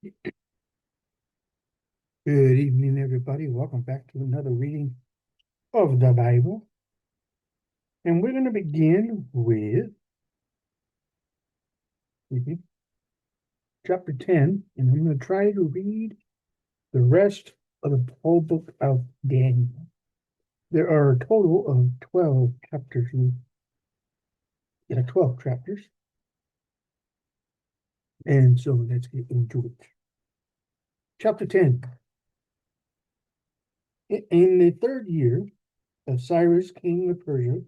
Good evening, everybody. Welcome back to another reading of the Bible. And we're going to begin with chapter 10, and I'm going to try to read the rest of the whole book of Daniel. There are a total of 12 chapters. 12 chapters. And so let's get into it. Chapter 10. In the third year of Cyrus, king of Persia,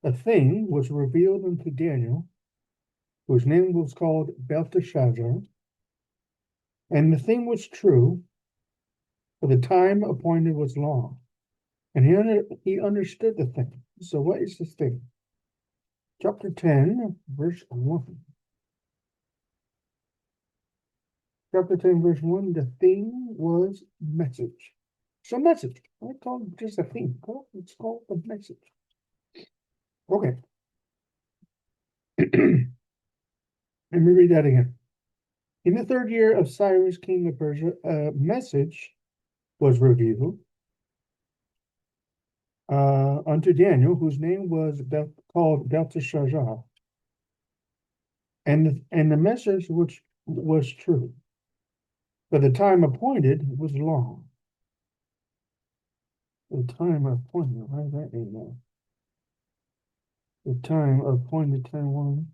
a thing was revealed unto Daniel, whose name was called Belteshazzar. And the thing was true, for the time appointed was long. And he understood the thing. So what is this thing? Chapter 10, verse 1. Chapter 10, verse 1, the thing was message. So message. I call it just a thing. It's called a message. Okay. Let me read that again. In the third year of Cyrus, king of Persia, a message was revealed unto Daniel, whose name was called Belteshazzar. And the message which was true, but the time appointed was long. The time appointed, why is that in there? The time appointed, time one.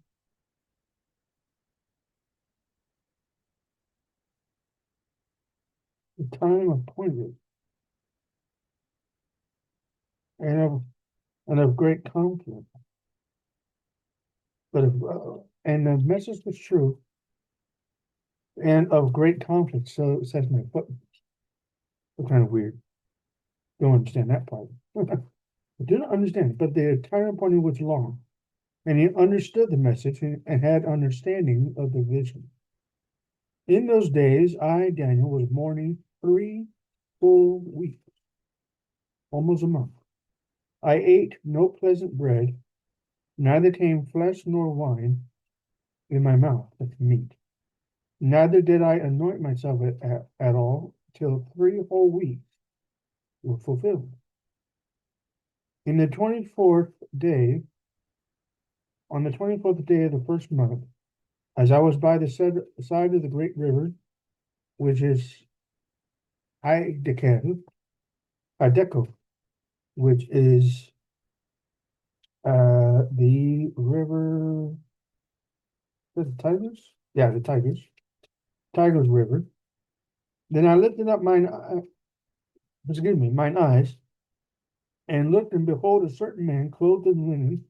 The time appointed, and of great conflict. But and the message was true, and of great conflict. So it says my foot. It's kind of weird. Don't understand that part. I didn't understand, but the time appointed was long, and he understood the message and had understanding of the vision. In those days, I, Daniel, was mourning 3 full weeks, almost a month. I ate no pleasant bread, neither came flesh nor wine in my mouth, that's meat. Neither did I anoint myself at all till 3 whole weeks were fulfilled. In the 24th day, on the 24th day of the first month, as I was by the side of the great river, which is Hiddekel, which is the river, the Tigris? Yeah, the Tigris River. Then I lifted up mine eyes, and looked, and behold, a certain man clothed in linen,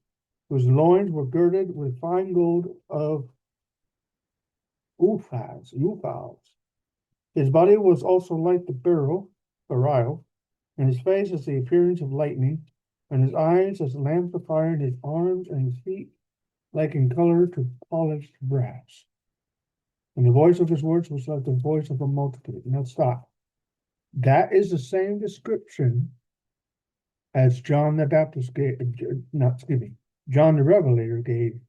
whose loins were girded with fine gold of Uphaz. His body was also like the beryl, and his face as the appearance of lightning, and his eyes as lamps of fire, and his arms and his feet like in color to polished brass. And the voice of his words was like the voice of a multitude. Now stop. That is the same description as John the Baptist gave, John the Revelator gave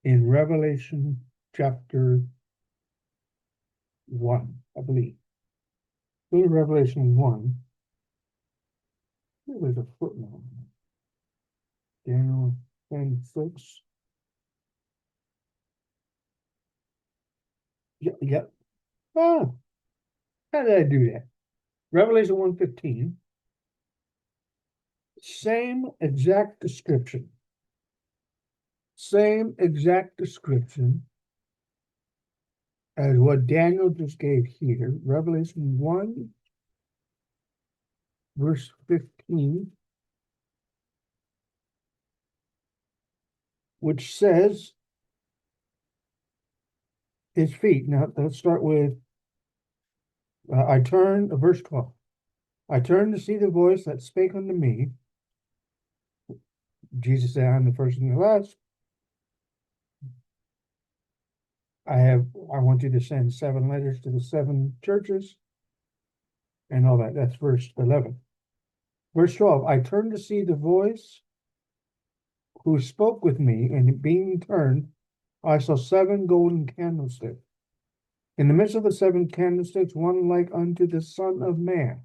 in Revelation chapter 1, I believe. Go to Revelation 1. There's a footnote. Daniel 10:6. Yeah. Oh, how did I do that? Revelation 1:15. Same exact description. Same exact description as what Daniel just gave here. Revelation 1, verse 15, which says his feet. Now, let's start with verse 12. I turned to see the voice that spake unto me. Jesus said, I'm the first and the last. I want you to send 7 letters to the 7 churches and all that. That's verse 11. Verse 12, I turned to see the voice who spoke with me, and being turned, I saw 7 golden candlesticks. In the midst of the seven candlesticks, one like unto the Son of Man,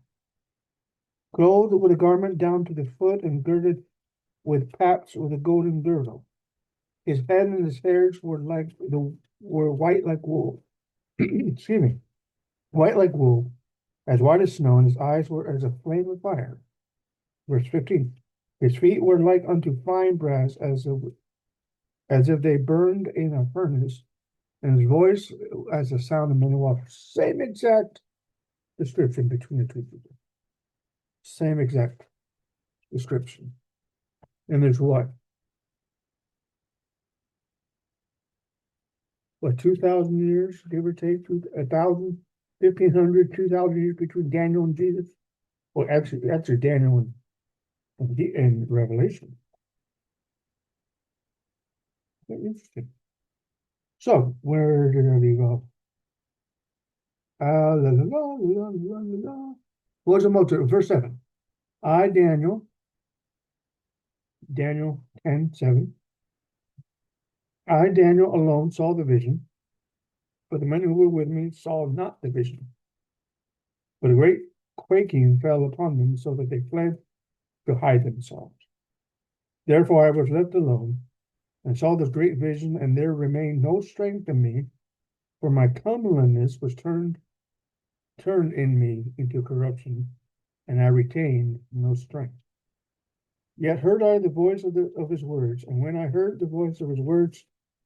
clothed with a garment down to the foot, and girded with paps with a golden girdle. His head and his hairs were white like wool. Excuse me, white like wool, as white as snow, and his eyes were as a flame of fire. Verse 15. His feet were like unto fine brass, as if they burned in a furnace, and his voice as the sound of many waters. Same exact description between the two people. Same exact description. And there's what? What, 2,000 years, give or take, 1,000, 1,500, 2,000 years between Daniel and Jesus? Well, actually Daniel and Revelation. Interesting. So, where did I leave off? What's the motive? Verse 7. I, Daniel 10:7. I, Daniel, alone saw the vision, but the men who were with me saw not the vision. But a great quaking fell upon them, so that they fled to hide themselves. Therefore I was left alone, and saw this great vision, and there remained no strength in me, for my comeliness was turned in me into corruption, and I retained no strength. Yet heard I the voice of his words, and when I heard the voice of his words,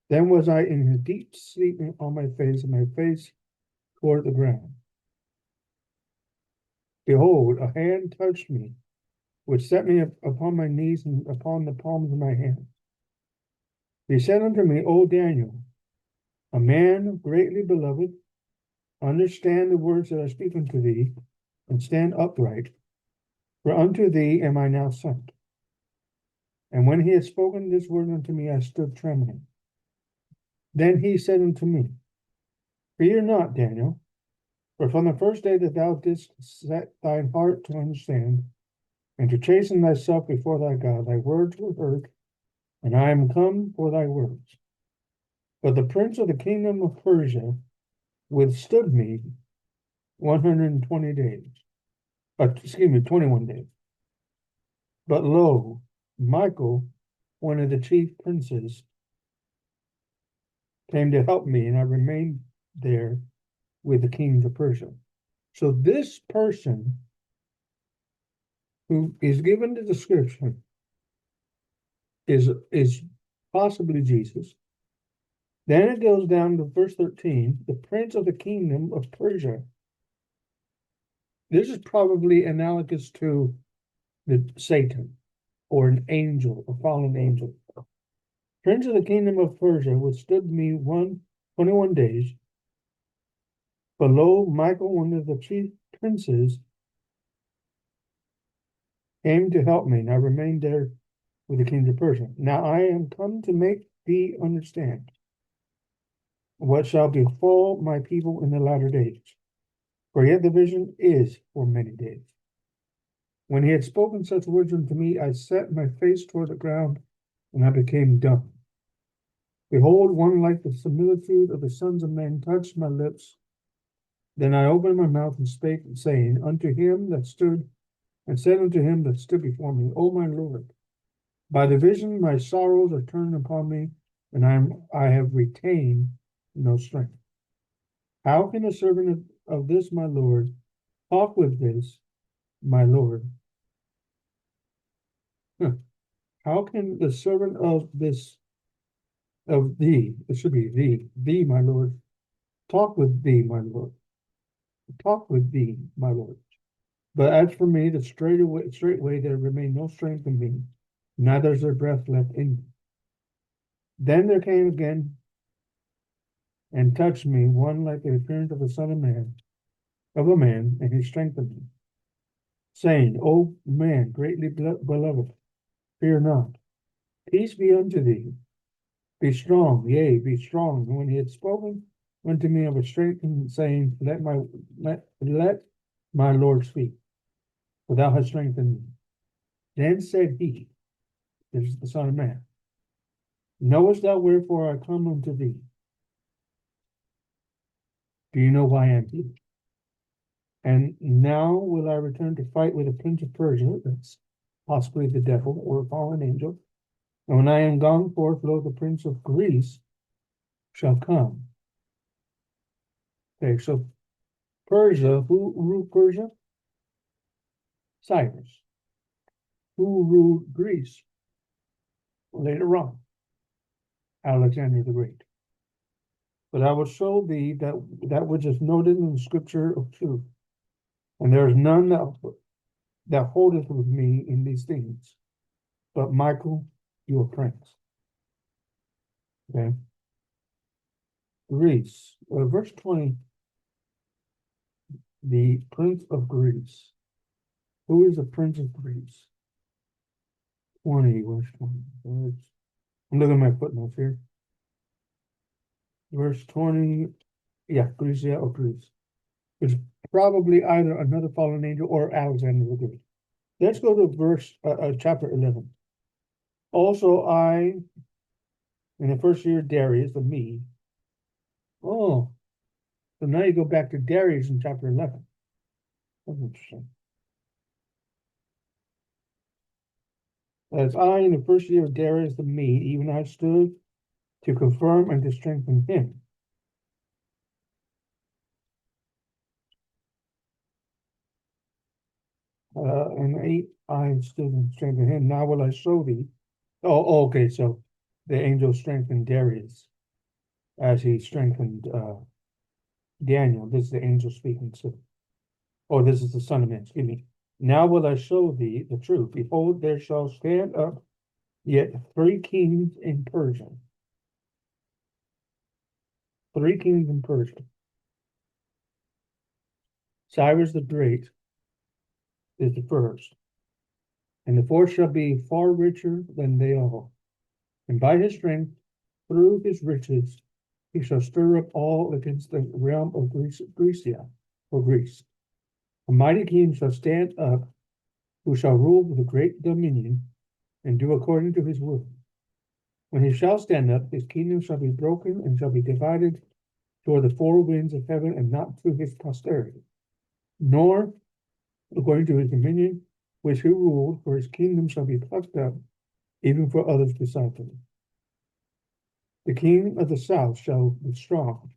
then was I in a deep sleep on my face, and my face toward the ground. Behold, a hand touched me, which set me upon my knees and upon the palms of my hands. He said unto me, O Daniel, a man greatly beloved, understand the words that I speak unto thee, and stand upright, for unto thee am I now sent. And when he had spoken this word unto me, I stood trembling. Then he said unto me, Fear not, Daniel, for from the first day that thou didst set thine heart to understand, and to chasten thyself before thy God, thy words were heard, and I am come for thy words. But the prince of the kingdom of Persia withstood me 120 days. 21 days. But lo, Michael, one of the chief princes, came to help me, and I remained there with the king of Persia. So this person who is given the description is possibly Jesus. Then it goes down to verse 13, the prince of the kingdom of Persia. This is probably analogous to the Satan or an angel, a fallen angel. Prince of the kingdom of Persia withstood me 21 days. Below Michael, one of the chief princes, came to help me, and I remained there with the king of Persia. Now I am come to make thee understand what shall befall my people in the latter days. For yet the vision is for many days. When he had spoken such words unto me, I set my face toward the ground, and I became dumb. Behold, one like the similitude of the sons of men touched my lips. Then I opened my mouth and spake, saying, Unto him that stood, and said unto him that stood before me, O my Lord, by the vision my sorrows are turned upon me, and I have retained no strength. How can the servant of this my Lord talk with this my Lord? How can the servant of thee, it should be thee, my Lord, talk with thee, my Lord, talk with thee, my Lord? But as for me, that straightway there remained no strength in me, neither is there breath left in me. Then there came again and touched me one like the appearance of the Son of a man, and he strengthened me, saying, O man, greatly beloved, fear not, peace be unto thee, be strong, yea, be strong. And when he had spoken unto me of a strengthened, saying, let my Lord speak, for thou hast strengthened me. Then said he, this is the Son of Man, knowest thou wherefore I come unto thee? Do you know why I'm here? And now will I return to fight with the prince of Persia, that's possibly the devil or a fallen angel. And when I am gone forth, lo, the prince of Greece shall come. Okay, so Persia, who ruled Persia? Cyrus. Who ruled Greece? Later on, Alexander the Great. But I will show thee that which is noted in the scripture of truth. And there is none that holdeth with me in these things, but Michael, your prince. Okay. Greece, verse 20, the prince of Greece. Who is the prince of Greece? 20, verse 20. I'm looking at my footnotes here. Verse 20, yeah, Greece, yeah, or Greece. It's probably either another fallen angel or Alexander the Great. Let's go to chapter 11. Also, in the first year of Darius, the Mede. Oh, so now you go back to Darius in chapter 11. That's interesting. As I, in the first year of Darius the Mede, even I stood to confirm and to strengthen him. And 8, I stood and strengthened him. Now will I show thee. Okay, so the angel strengthened Darius as he strengthened Daniel. This is the angel speaking to. Oh, this is the Son of Man, excuse me. Now will I show thee the truth. Behold, there shall stand up yet 3 kings in Persia. 3 kings in Persia. Cyrus the Great is the first, and the fourth shall be far richer than they all. And by his strength, through his riches, he shall stir up all against the realm of Grecia, or Greece. A mighty king shall stand up, who shall rule with a great dominion, and do according to his will. When he shall stand up, his kingdom shall be broken, and shall be divided toward the 4 winds of heaven, and not to his posterity, nor according to his dominion, which he ruled, for his kingdom shall be plucked up, even for others beside him. The king of the south shall be strong,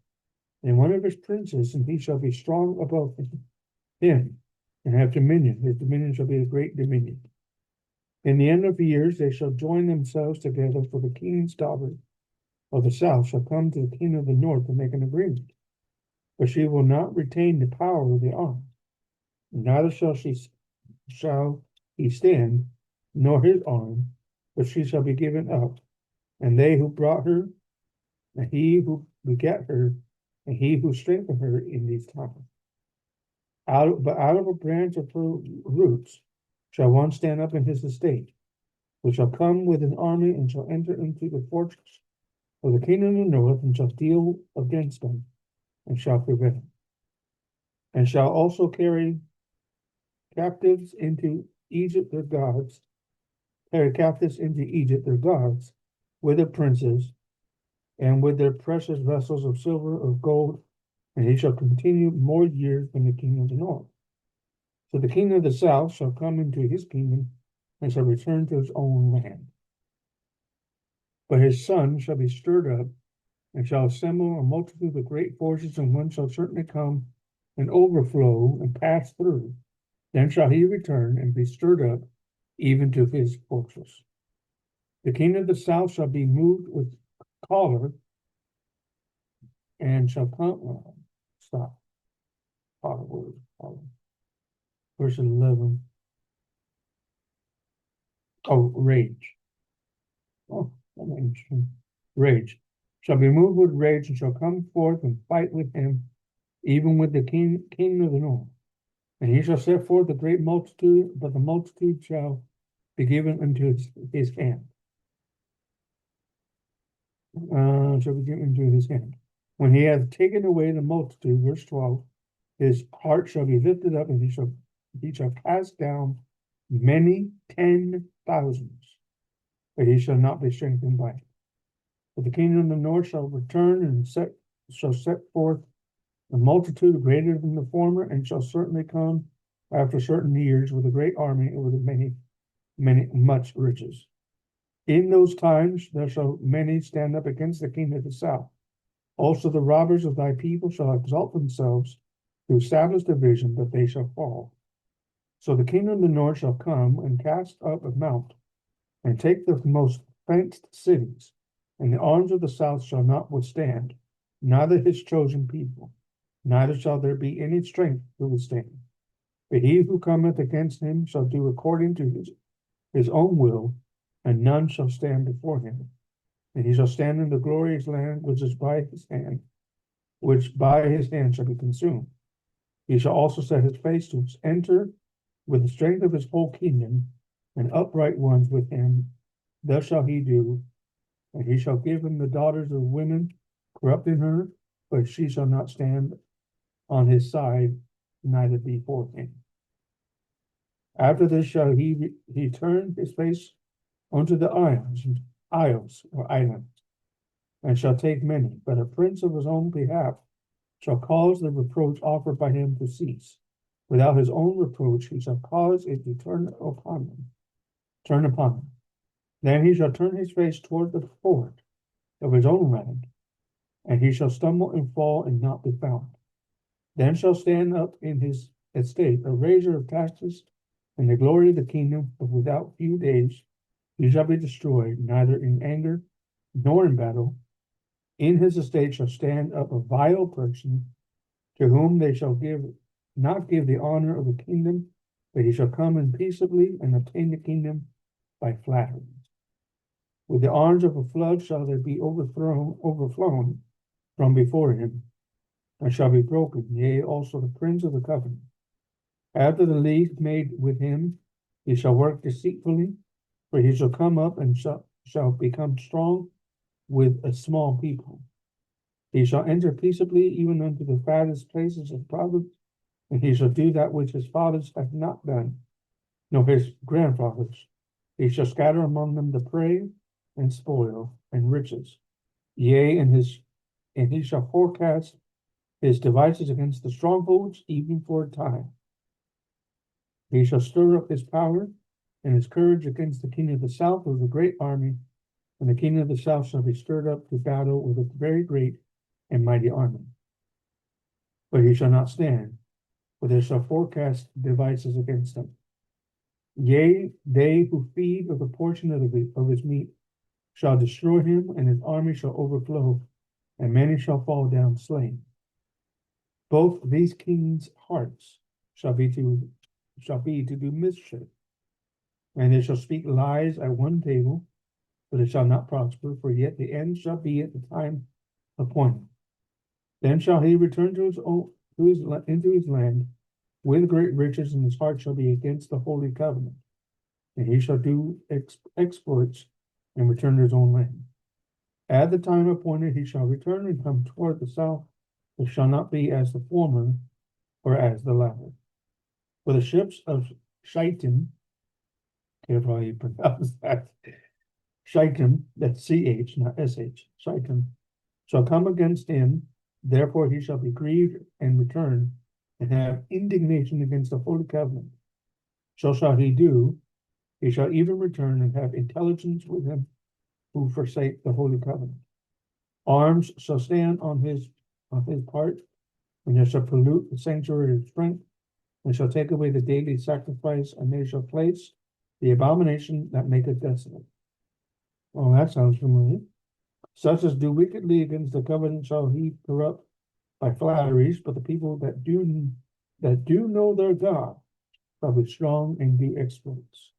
and one of his princes, and he shall be strong above him, and have dominion. His dominion shall be a great dominion. In the end of the years they shall join themselves together, for the king's daughter of the south shall come to the king of the north and make an agreement. But she will not retain the power of the arm, neither shall he stand, nor his arm, but she shall be given up, and they who brought her, and he who begat her, and he who strengthened her in these times. But out of a branch of her roots shall one stand up in his estate, which shall come with an army, and shall enter into the fortress of the king of the north, and shall deal against them, and shall prevail, and shall also carry captives into Egypt their gods, with their princes, and with their precious vessels of silver or gold, and he shall continue more years than the king of the north. So the king of the south shall come into his kingdom, and shall return to his own land. But his son shall be stirred up, and shall assemble a multitude of great forces, and one shall certainly come and overflow and pass through. Then shall he return and be stirred up, even to his fortress. The king of the south shall be moved with choler, and shall come. Stop. Choler. Verse 11. Oh, rage. Oh, that's interesting. Rage. Shall be moved with rage, and shall come forth and fight with him, even with the king of the north. And he shall set forth a great multitude, but the multitude shall be given unto his hand. Shall be given into his hand. When he hath taken away the multitude, verse 12, his heart shall be lifted up, and he shall cast down many 10,000s, but he shall not be strengthened by it. But the kingdom of the north shall return, and shall set forth a multitude greater than the former, and shall certainly come after certain years with a great army and with much riches. In those times there shall many stand up against the king of the south. Also the robbers of thy people shall exalt themselves to establish division, but they shall fall. So the king of the north shall come and cast up a mount, and take the most fenced cities, and the arms of the south shall not withstand, neither his chosen people, neither shall there be any strength to withstand. But he who cometh against him shall do according to his own will, and none shall stand before him. And he shall stand in the glorious land which is by his hand, which by his hand shall be consumed. He shall also set his face to enter with the strength of his whole kingdom, and upright ones with him. Thus shall he do, and he shall give him the daughters of women, corrupting her, but she shall not stand on his side, neither before him. After this shall he turn his face unto the isles or islands, and shall take many, but a prince of his own behalf shall cause the reproach offered by him to cease. Without his own reproach he shall cause it to turn upon him. Then he shall turn his face toward the ford of his own land, and he shall stumble and fall and not be found. Then shall stand up in his estate a raiser of taxes, and the glory of the kingdom, but without few days he shall be destroyed, neither in anger nor in battle. In his estate shall stand up a vile person, to whom they shall not give the honor of the kingdom, but he shall come in peaceably and obtain the kingdom by flattery. With the arms of a flood shall they be overflown from before him, and shall be broken, yea, also the prince of the covenant. After the league made with him, he shall work deceitfully, for he shall come up and shall become strong with a small people. He shall enter peaceably even unto the fattest places of province, and he shall do that which his fathers have not done, nor his grandfathers. He shall scatter among them the prey and spoil and riches. Yea, and he shall forecast his devices against the strongholds, even for a time. He shall stir up his power and his courage against the king of the south with a great army, and the king of the south shall be stirred up to battle with a very great and mighty army. But he shall not stand, for they shall forecast devices against him. Yea, they who feed of the portion of his meat shall destroy him, and his army shall overflow, and many shall fall down slain. Both these kings' hearts shall be to do mischief, and they shall speak lies at one table, but it shall not prosper, for yet the end shall be at the time appointed. Then shall he return into his land with great riches, and his heart shall be against the holy covenant. And he shall do exploits and return to his own land. At the time appointed he shall return and come toward the south. It shall not be as the former or as the latter. For the ships of Shittim, careful how you pronounce that, Shittim, that's CH, not SH, Shittim, shall come against him. Therefore he shall be grieved and return, and have indignation against the holy covenant. So shall he do. He shall even return and have intelligence with him who forsake the holy covenant. Arms shall stand on his part, and they shall pollute the sanctuary of strength, and shall take away the daily sacrifice, and they shall place the abomination that maketh desolate. Oh, that sounds familiar. Such as do wickedly against the covenant shall he corrupt by flatteries, but the people that do know their God shall be strong and do exploits.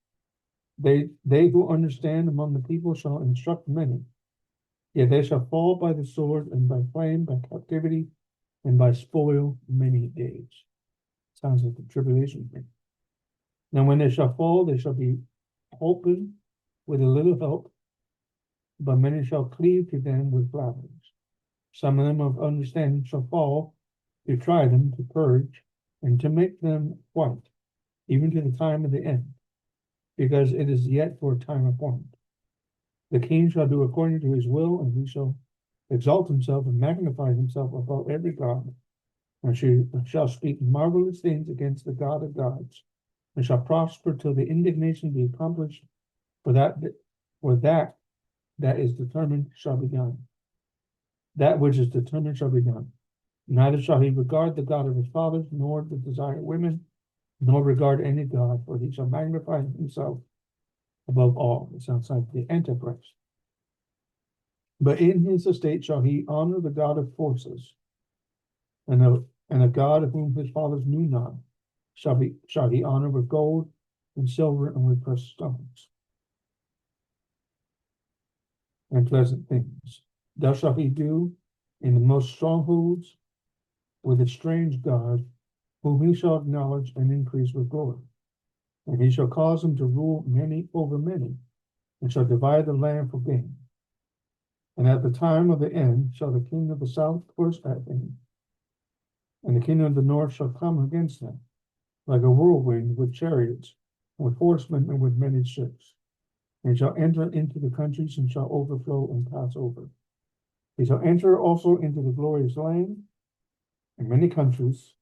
They who understand among the people shall instruct many. Yet they shall fall by the sword, and by flame, by captivity, and by spoil many days. Sounds like the tribulation thing. Now when they shall fall, they shall be holpen with a little help, but many shall cleave to them with flatteries. Some of them of understanding shall fall, to try them, to purge, and to make them white, even to the time of the end, because it is yet for a time appointed. The king shall do according to his will, and he shall exalt himself and magnify himself above every god, and she shall speak marvelous things against the God of gods, and shall prosper till the indignation be accomplished, for that that is determined shall be done. That which is determined shall be done. Neither shall he regard the God of his fathers, nor the desire women, nor regard any God, for he shall magnify himself above all. It sounds like the Antichrist. But in his estate shall he honor the God of forces, and a God whom his fathers knew not, shall he honor with gold and silver and with precious stones and pleasant things. Thus shall he do in the most strongholds with a strange God, whom he shall acknowledge and increase with glory. And he shall cause him to rule many over many, and shall divide the land for gain. And at the time of the end shall the king of the south push at him, and the king of the north shall come against them, like a whirlwind with chariots, with horsemen, and with many ships. And he shall enter into the countries and shall overflow and pass over. He shall enter also into the glorious land, and many countries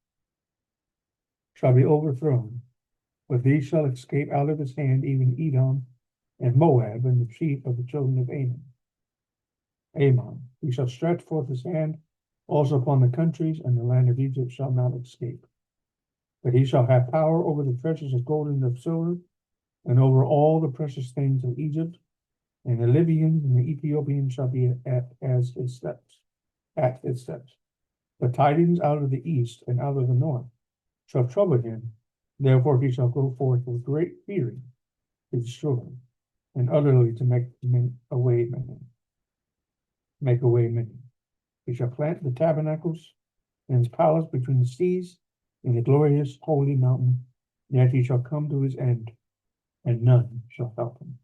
shall be overthrown, but these shall escape out of his hand, even Edom and Moab, and the sheep of the children of Ammon. He shall stretch forth his hand also upon the countries, and the land of Egypt shall not escape. But he shall have power over the treasures of gold and of silver, and over all the precious things of Egypt, and the Libyans and the Ethiopians shall be at his steps. The tidings out of the east and out of the north shall trouble him. Therefore he shall go forth with great fearing to destroy, and utterly to make away many. He shall plant the tabernacles in his palace between the seas in the glorious holy mountain, yet he shall come to his end, and none shall help him.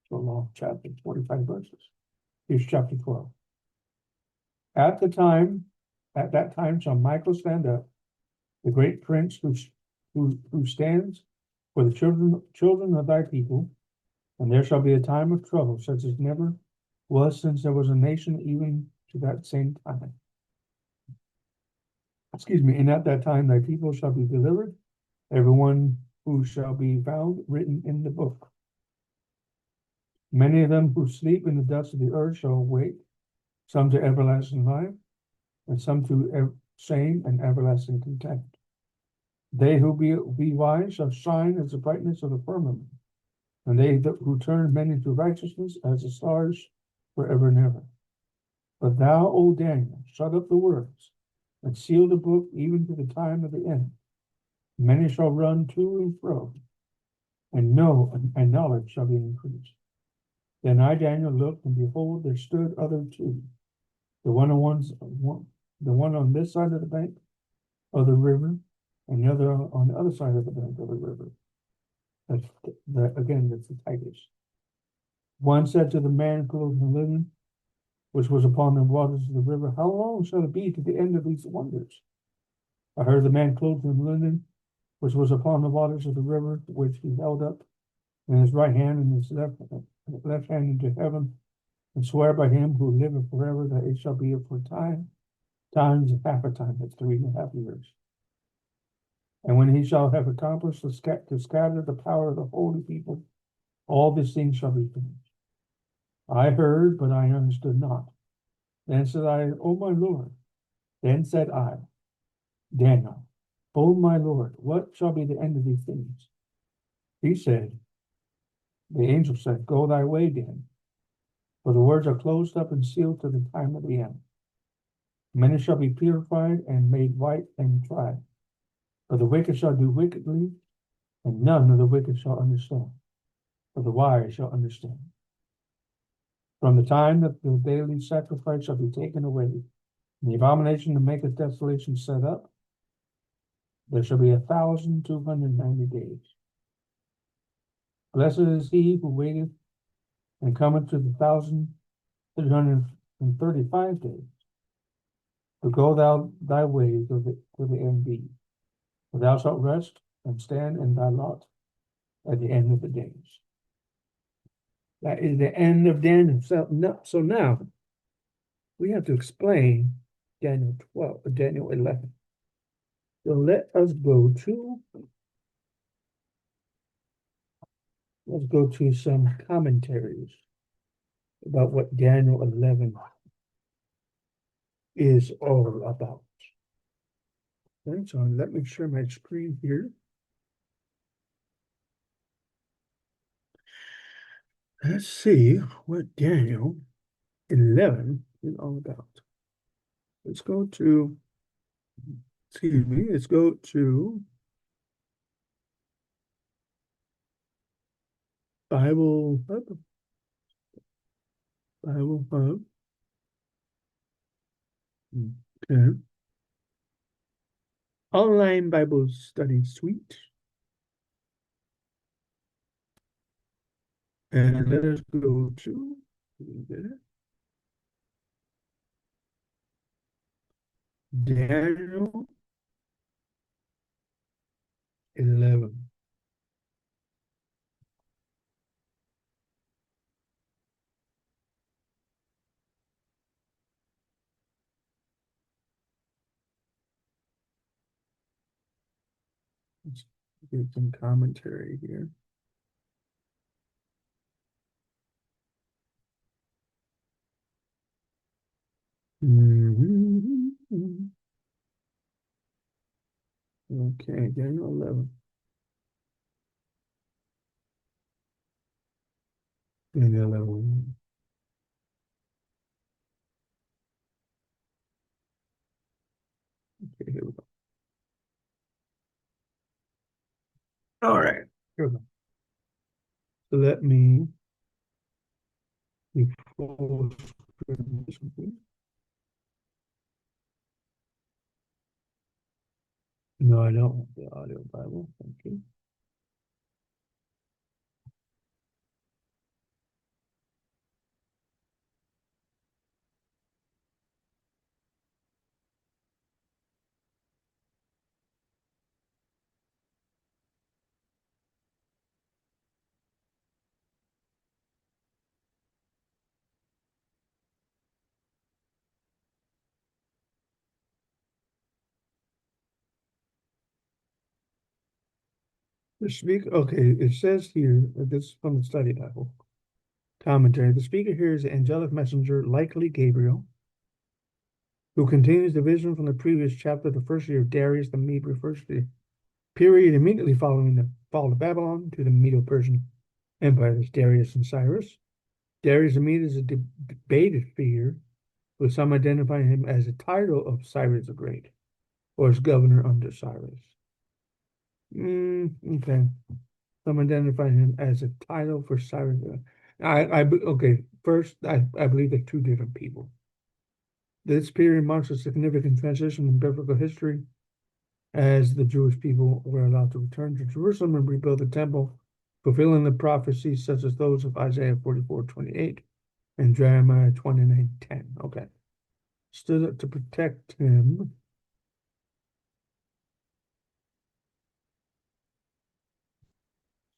So long chapter 45 verses. Here's chapter 12. At that time shall Michael stand up, the great prince who stands for the children of thy people, and there shall be a time of trouble, such as never was since there was a nation, even to that same time. And at that time thy people shall be delivered, everyone who shall be found written in the book. Many of them who sleep in the dust of the earth shall awake, some to everlasting life, and some to shame and everlasting contempt. They who be wise shall shine as the brightness of the firmament, and they who turn many to righteousness as the stars forever and ever. But thou, O Daniel, shut up the words, and seal the book even to the time of the end. Many shall run to and fro, and knowledge shall be increased. Then I, Daniel, looked, and behold, there stood other two, the one on this side of the bank of the river, and the other on the other side of the bank of the river. That's the Tigris. One said to the man clothed in linen, which was upon the waters of the river, how long shall it be to the end of these wonders? I heard the man clothed in linen, which was upon the waters of the river, which he held up in his right hand and his left hand into heaven, and swear by him who liveth forever that it shall be for times half a time, that's 3.5 years. And when he shall have accomplished to scatter the power of the holy people, all these things shall be finished. I heard, but I understood not. Then said I, O my Lord. Then said I, Daniel, O my Lord, what shall be the end of these things? The angel said, go thy way, Daniel, for the words are closed up and sealed to the time of the end. Many shall be purified and made white and tried. For the wicked shall do wickedly, and none of the wicked shall understand. For the wise shall understand. From the time that the daily sacrifice shall be taken away, and the abomination to make a desolation set up, there shall be 1,290 days. Blessed is he who waiteth and cometh to the 1,335 days. But go thou thy way to the end be. For thou shalt rest and stand in thy lot at the end of the days. That is the end of Daniel. So now we have to explain Daniel 11. So let's go to some commentaries about what Daniel 11 is all about. Okay, so let me share my screen here. Let's see what Daniel 11 is all about. Let's go to, excuse me, let's go to Bible Hub. Bible Hub. Okay. Online Bible Study Suite. And let us go to Daniel 11. Let's get some commentary here. Okay, Daniel 11. Daniel 11. Okay, here we go. All right, here we go. So let me full screen. No, I don't want the audio Bible. Thank you. The speaker, okay, it says here, this is from the study Bible commentary. The speaker here is the angelic messenger, likely Gabriel, who continues the vision from the previous chapter. The first year of Darius the Mede refers to the period immediately following the fall of Babylon to the Medo-Persian Empire. That's Darius and Cyrus. Darius the Mede is a debated figure, with some identifying him as a title of Cyrus the Great, or as governor under Cyrus. Okay. Some identifying him as a title for Cyrus. Okay. First, I believe they're two different people. This period marks a significant transition in biblical history as the Jewish people were allowed to return to Jerusalem and rebuild the temple, fulfilling the prophecies such as those of Isaiah 44:28 and Jeremiah 29:10. Okay. Stood up to protect him.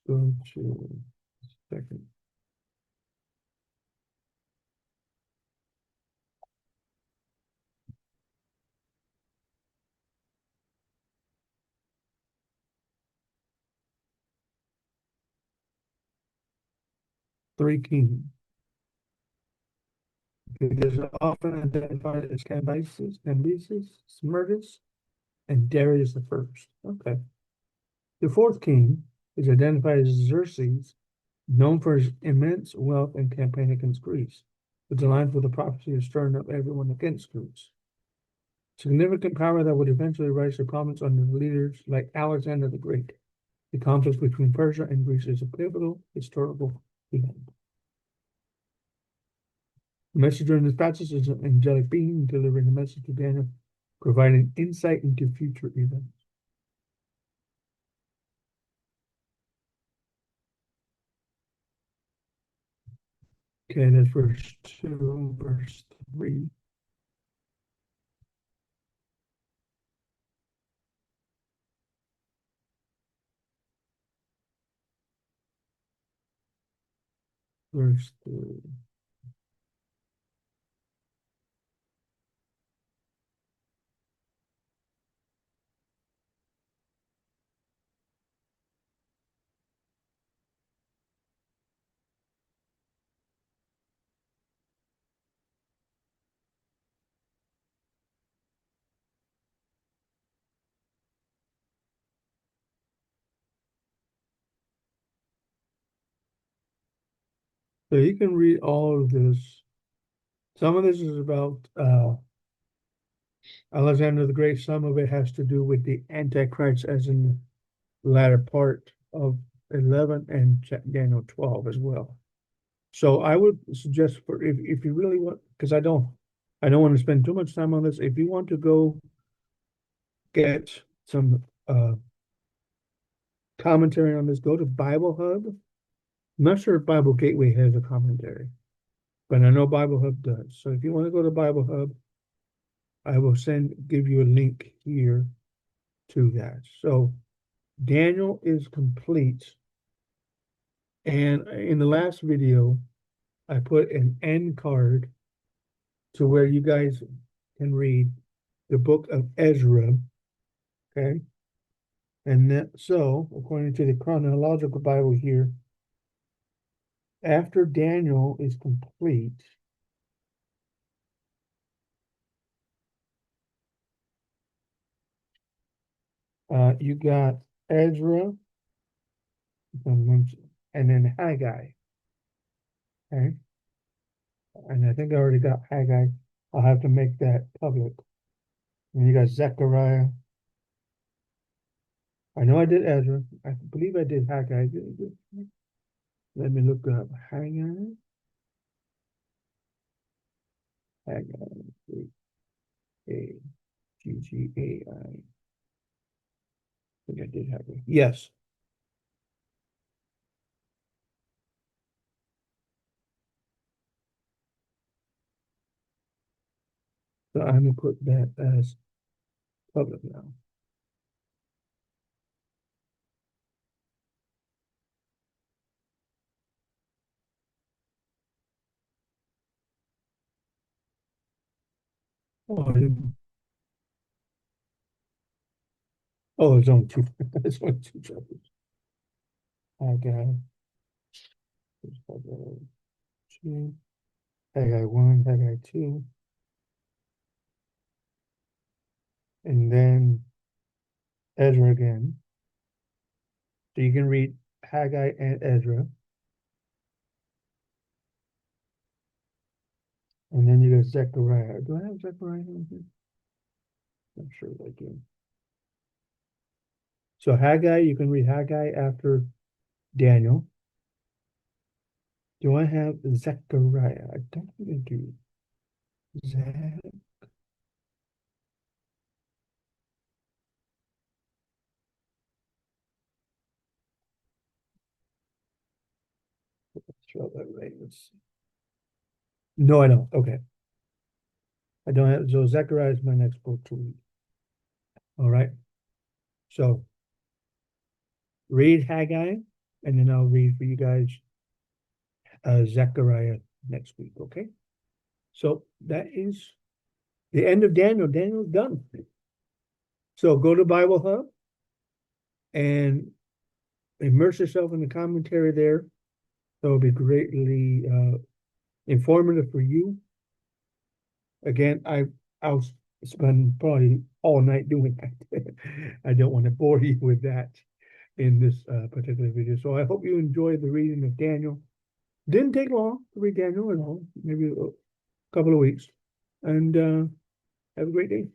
Go to second. Three kings. It is often identified as Cambyses, Smerdis, and Darius the First. Okay. The fourth king is identified as Xerxes, known for his immense wealth and campaign against Greece, which aligns with the prophecy of stirring up everyone against Greece. Significant power that would eventually rise to prominence under leaders like Alexander the Great. The conflict between Persia and Greece is a pivotal historical event. The messenger in this passage is an angelic being delivering a message to Daniel, providing insight into future events. Okay, that's verse 2, verse 3. Verse 3. So you can read all of this. Some of this is about Alexander the Great. Some of it has to do with the Antichrist, as in the latter part of 11 and Daniel 12 as well. So I would suggest, for if you really want, because I don't want to spend too much time on this. If you want to go get some commentary on this, go to Bible Hub. I'm not sure if Bible Gateway has a commentary, but I know Bible Hub does. So if you want to go to Bible Hub, I will give you a link here to that. So Daniel is complete. And in the last video, I put an end card to where you guys can read the book of Ezra. Okay. And that, so according to the chronological Bible here, after Daniel is complete, you got Ezra, and then Haggai. Okay. And I think I already got Haggai. I'll have to make that public. And you got Zechariah. I know I did Ezra. I believe I did Haggai. Let me look up Haggai. Haggai. A-G-G-A-I. I think I did Haggai. Yes. So I'm gonna put that as public now. Oh, it's only two. It's only two chapters. Haggai. Haggai 2. Haggai 1. Haggai 2. And then Ezra again. So you can read Haggai and Ezra. And then you got Zechariah. Do I have Zechariah in here? I'm sure I do. So Haggai, you can read Haggai after Daniel. Do I have Zechariah? I don't think I do. Zech. Spell that right. Let's see. No, I don't. Okay. I don't have, so Zechariah is my next book to read. All right. So read Haggai, and then I'll read for you guys Zechariah next week. Okay. So that is the end of Daniel. Daniel's done. So go to Bible Hub and immerse yourself in the commentary there. That will be greatly informative for you. Again, I'll spend probably all night doing that. I don't want to bore you with that in this particular video. So I hope you enjoyed the reading of Daniel. Didn't take long to read Daniel at all, maybe a couple of weeks. And have a great day.